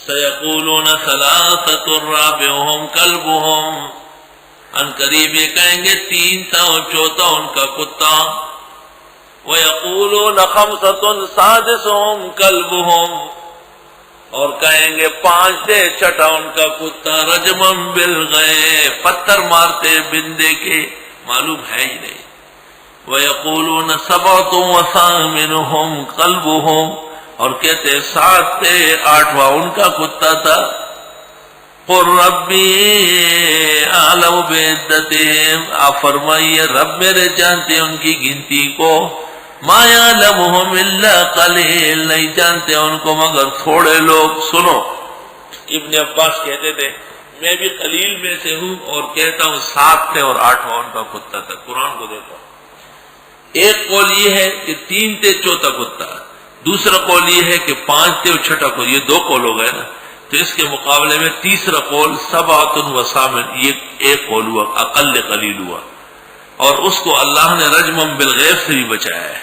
سیقولون ثلاثۃ رابعہم کلبہم، ان قریب یہ کہیں گے 3 تھا اور چوتھا ان کا کتا. ویقولون خمسۃ سادسہم کلبہم، اور کہیں گے 5 تھے چھٹا ان کا کتا. رجمم بالغیب، پتھر مارتے بن دیکھے، معلوم ہے ہی نہیں. ویقولون سبعۃ وثامنہم کلبہم، اور کہتے 7 تھے 8واں ان کا کتا تھا. قل ربی اعلم بعدتہم، آپ فرمائیے رب میرے جانتے ہیں ان کی گنتی کو. ما یعلمہم الا قلیل، نہیں جانتے ان کو مگر تھوڑے لوگ. سنو، ابن عباس کہتے تھے میں بھی قلیل میں سے ہوں، اور کہتا ہوں 7 تھے اور 8واں ان کا کتا تھا. قرآن کو دیکھو، ایک قول یہ ہے کہ 3 تھے چوتھا کتا، دوسرا قول یہ ہے کہ 5 تھے اور چھٹا کتا. یہ 2 قول ہو گئے نا. تو اس کے مقابلے میں تیسرا قول سبعۃ وثامن، یہ ایک قول ہوا، اقل قلیل ہوا. اور اس کو اللہ نے رجمم بالغیب سے بھی بچایا ہے.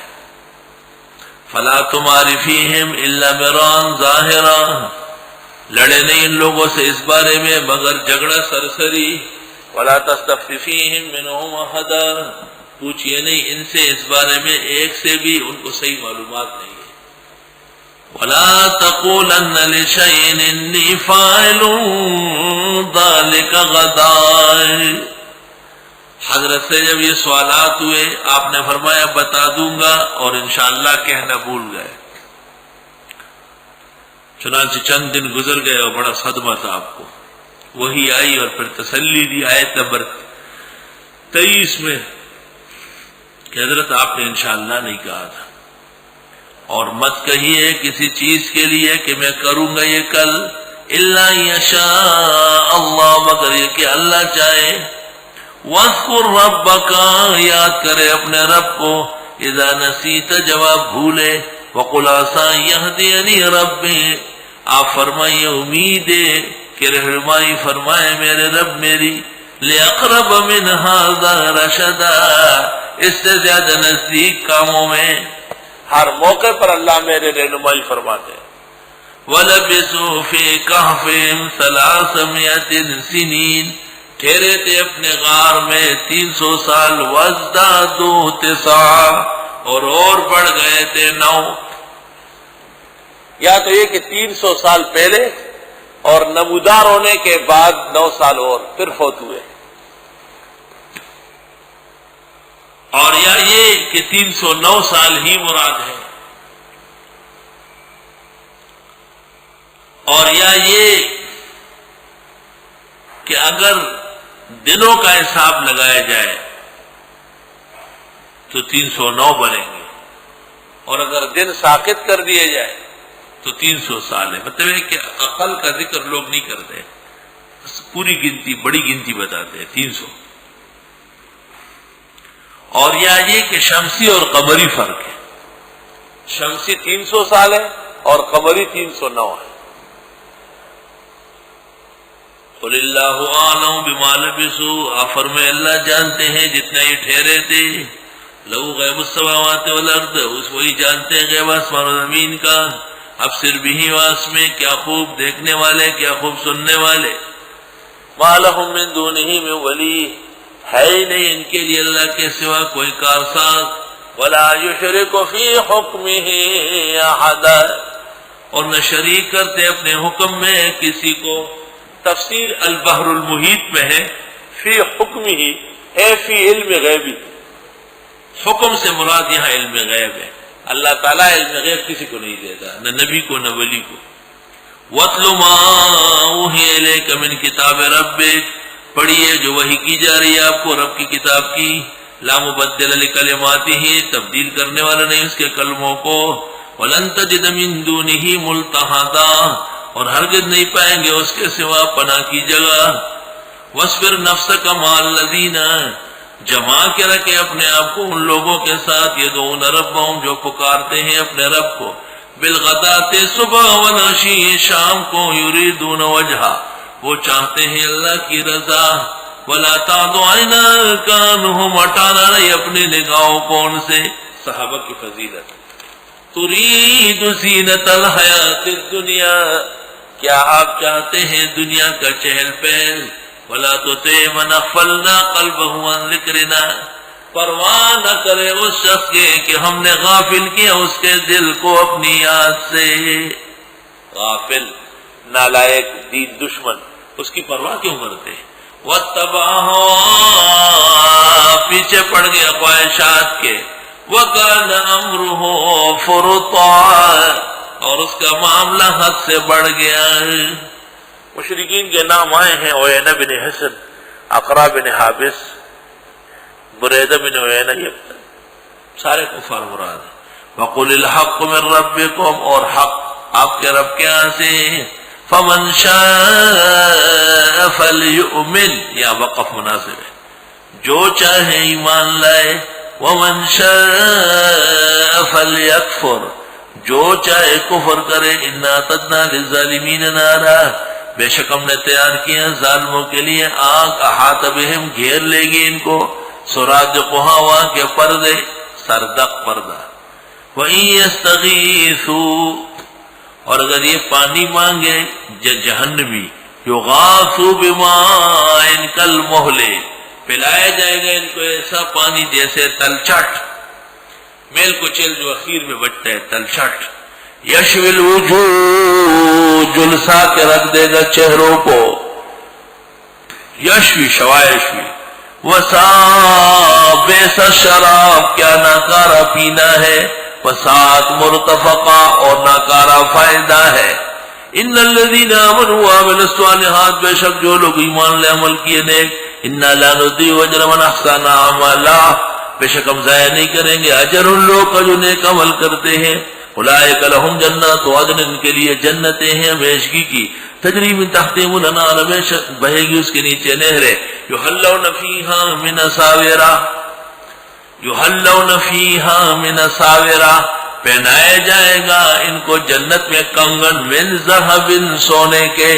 فلا تمار فیہم الا مران ظاہرا، لڑے نہیں ان لوگوں سے اس بارے میں مگر جھگڑا سرسری. ولا تستفت فیہم منہم احدا، پوچھئے نہیں ان سے اس بارے میں ایک سے بھی، ان کو صحیح معلومات نہیں ہے. ولا تقولن لشیء انی فاعل ذلک غدا، حضرت سے جب یہ سوالات ہوئے آپ نے فرمایا بتا دوں گا، اور انشاءاللہ کہنا بھول گئے. چنانچہ چند دن گزر گئے اور بڑا صدمہ تھا آپ کو. وہی آئی اور پھر تسلی دی آیت نمبر 23 میں کہ حضرت آپ نے انشاءاللہ نہیں کہا تھا، اور مت کہیے کسی چیز کے لیے کہ میں کروں گا یہ کل، الا یشاء اللہ، مگر یہ کہ اللہ چاہے. وَاذْكُرْ رَبَّكَ، یاد کرے اپنے رب کو. اذا نسیت، جب آپ بھولے. وَقُلْ عَسَىٰ يَهْدِيَنِي رَبِّي، آپ فرمائیے امید ہے کہ رہنمائی فرمائے میرے رب میری. لِأَقْرَبَ مِنْ هَٰذَا رَشَدًا، اس سے زیادہ نزدیک کاموں میں ہر موقع پر اللہ میرے رہنمائی فرماتے ہیں. وَلَبِثُوا فِي كَهْفِهِمْ 300 سِنِينَ، ٹھہرے تھے اپنے غار میں 300 سال. وَازْدَادُوا 9، اور بڑھ گئے تھے 9. یا تو یہ کہ 300 سال پہلے اور نمودار ہونے کے بعد 9 سال اور پھر فوت ہوئے، اور یا یہ کہ 309 سال ہی مراد ہے، اور یا یہ کہ اگر دنوں کا حساب لگایا جائے تو 309 بنیں گے، اور اگر دن ساقط کر دیے جائے تو 300 سال ہے. مطلب ہے کہ عقل کا ذکر لوگ نہیں کرتے، پوری گنتی بڑی گنتی بتاتے ہیں 300. اور یا یہ کہ شمسی اور قمری فرق ہے، شمسی 300 سال ہے اور قمری 309 ہے. قل اللہ اعلم بما لبثوا، آپ فرمائے اللہ جانتے ہیں جتنا یہ ٹھہرے تھے. لو غیب السماوات والارض، اس وہی جانتے ہیں غیب آسمان و زمین کا. ابصر بہ واسمع، کیا خوب دیکھنے والے کیا خوب سننے والے. ما لہم من دونہ من ولی، ہے ہی نہیں ان کے لیے اللہ کے سوا کوئی کارساز. ولا یشرک فی حکمہ احدا، اور نہ شریک کرتے اپنے حکم میں کسی کو. تفسیر البحر المحیط میں ہے فی حکمہ ہے فی علم غیبی، حکم سے مراد یہاں علم غیب ہے. اللہ تعالیٰ علم غیب کسی کو نہیں دیتا، نہ نبی کو نہ ولی کو. وَاتْلُ مَا أُوحِيَ إِلَيْكَ مِنْ كِتَابِ رَبِّكَ، پڑھیے جو وحی کی جا رہی ہے آپ کو رب کی کتاب کی. لا مبدل لکلماتہ، تبدیل کرنے والا نہیں اس کے کلموں کو. وَلَن تَجِدَ مِن دُونِهِ مُلْتَحَدًا، اور ہرگز نہیں پائیں گے اس کے سوا پناہ کی جگہ. وَاصْبِرْ نَفْسَكَ مَعَ الَّذِينَ، جما کے رکھے اپنے آپ کو ان لوگوں کے ساتھ یدعون ربهم، جو پکارتے ہیں اپنے رب کو. بالغداۃ، صبح، والعشی، شام کو. یریدون وجہہ، وہ چاہتے ہیں اللہ کی رضا. ولا تعد عیناک عنہم، ہٹانا نہیں اپنی نگاہوں کو ان سے. صحابہ کی فضیلت. ترید زینت الحیات الدنیا، کیا آپ چاہتے ہیں دنیا کا چہل پہل؟ وَلَا تُطِعْ مَنْ أَغْفَلْنَا قَلْبَهُ عَنْ ذِكْرِنَا، پرواہ نہ کرے اس شخص کے کہ ہم نے غافل کیا اس کے دل کو اپنی یاد سے۔ غافل، نالائق، دین دشمن، اس کی پرواہ کیوں کرتے ہیں؟ وَاتَّبَعَ هَوَاهُ، پیچھے پڑ گیا خواہشات کے۔ وَكَانَ أَمْرُهُ فُرُطًا، اور اس کا معاملہ حد سے بڑھ گیا۔ مشرکین کے نام آئے ہیں عیینہ بن حصن، اقرا بن حابس، بریدہ بن عیینہ، یہ سارے کفار مراد ہیں۔ وَقُلِ الْحَقُّ مِن رَبِّكُمْ، اور حق آپ کے رب کے یہاں سے۔ فَمَنْ شَاءَ فَلْيُؤْمِنْ، یا وقف مناسب ہے، جو چاہے ایمان لائے۔ وَمَنْ شَاءَ فَلْيَكْفُرْ، جو چاہے کفر کرے۔ اِنَّا اعْتَدْنَا لِلظَّالِمِينَ نَارًا، بے شک ہم نے تیار کیا ظالموں کے لیے آگ، احاط بہم، گھیر لے گی ان کو، سرادقها، وہاں کے پردے، سردق پردہ۔ وَإِن يَسْتَغِيثُوا، اور اگر یہ پانی مانگے جہنمی، یغاثوا بِمَاءٍ كَالْمُهْلِ، پلایا جائے گا ان کو ایسا پانی جیسے تلچھٹ، میل کچل جو اخیر میں بچتا ہے، تلچھٹ۔ یشوی الوجوہ، جلسا کے رکھ دے گا چہروں کو۔ یشوی شوائشوی، وَسَابِسَ الشَّرَابِ، کیا ناکارہ پینا ہے، وَسَاعَتْ مُرْتَفَقًا، اور ناکارہ فائدہ ہے۔ ان الذین آمنوا وعملوا الصالحات، بے شک جو لوگ ایمان لے عمل کیے نیک، انا لا نضيع اجر من احسن عملا، بے شک ہم ضائع نہیں کریں گے اجر ان لوگ کا جو نیک عمل کرتے ہیں۔ اولئک لہم جنات عدن، ان کے لیے جنتیں ہیں ہمیشگی کی، تجری من تحتہم الانہار، ہمیشہ بہے گی اس کے نیچے نہریں۔ یحلون فیہا من اساور، یحلون فیہا من اساور، پہنائے جائے گا ان کو جنت میں کنگن، من ذہب، سونے کے۔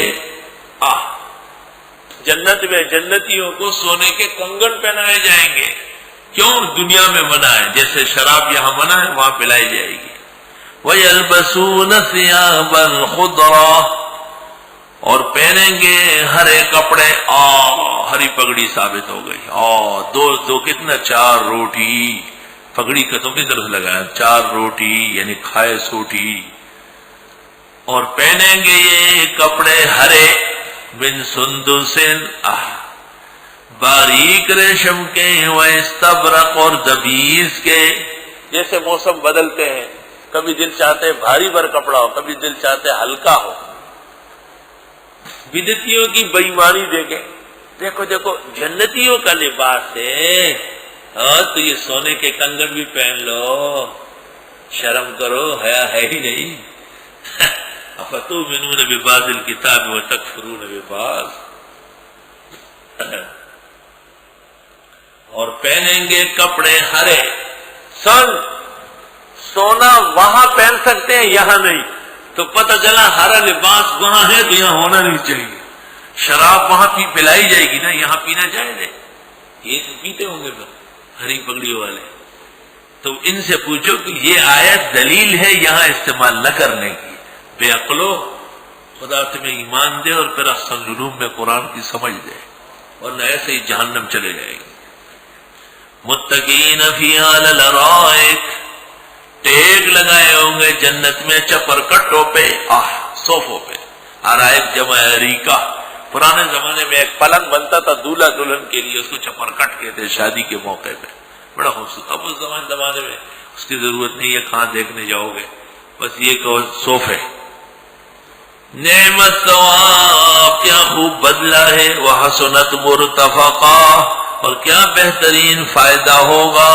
جنت میں جنتیوں کو سونے کے کنگن پہنائے جائیں گے۔ کیوں؟ دنیا میں منع ہے، جیسے شراب یہاں منع ہے وہاں پلائی جائے گی۔ وَيَلْبَسُونَ ثِيَابًا خُضْرًا، اور پہنیں گے ہرے کپڑے۔ ہری پگڑی ثابت ہو گئی۔ دو کتنا؟ 4 روٹی، پگڑی کا تو کس طرح سے لگایا؟ 4 روٹی یعنی کھائے سوٹی۔ اور پہنیں گے یہ کپڑے ہرے، من سندس، باریک ریشم کے، واستبرق، اور دبیز کے۔ جیسے موسم بدلتے ہیں، کبھی دل چاہتے بھاری بھر کپڑا ہو، کبھی دل چاہتے ہلکا ہو۔ بدعتیوں کی بےایمانی دیکھیں، دیکھو دیکھو جنتیوں کا لباس ہے، تو یہ سونے کے کنگن بھی پہن لو، شرم کرو، حیا ہے ہی نہیں۔ افتؤمنون ببعض الکتاب وتکفرون ببعض۔ اور پہنیں گے کپڑے ہرے۔ سونا وہاں پہن سکتے ہیں، یہاں نہیں، تو پتہ چلا ہرا لباس وہاں ہے تو یہاں ہونا نہیں چاہیے۔ شراب وہاں پلائی جائے گی نا، یہاں پینا جائز ہے؟ یہ تو پیتے ہوں گے ہری پگڑیوں والے۔ تو ان سے پوچھو کہ یہ آیت دلیل ہے یہاں استعمال نہ کرنے کی۔ بے عقلو، خدا تمہیں ایمان دے اور پھر احسن علوم میں قرآن کی سمجھ دے، ورنہ ایسے ہی جہنم چلے جائے گی۔ متقین فیہا علی الارائک، ٹیک لگائے ہوں گے جنت میں چپر کٹوں پہ، صوفوں پہ۔ ارائک جمع اریکہ، پرانے زمانے میں ایک پلنگ بنتا تھا دولہا دلہن کے لیے، اس کو چپر کٹ کہتے شادی کے موقع پہ، بڑا خوبصورت۔ اب اس زمانے میں اس کی ضرورت نہیں ہے، کہاں دیکھنے جاؤ گے، بس یہ کہ صوفے۔ نعمت ثواب، کیا خوب بدلہ ہے، وحسنت مرتفقہ، اور کیا بہترین فائدہ ہوگا۔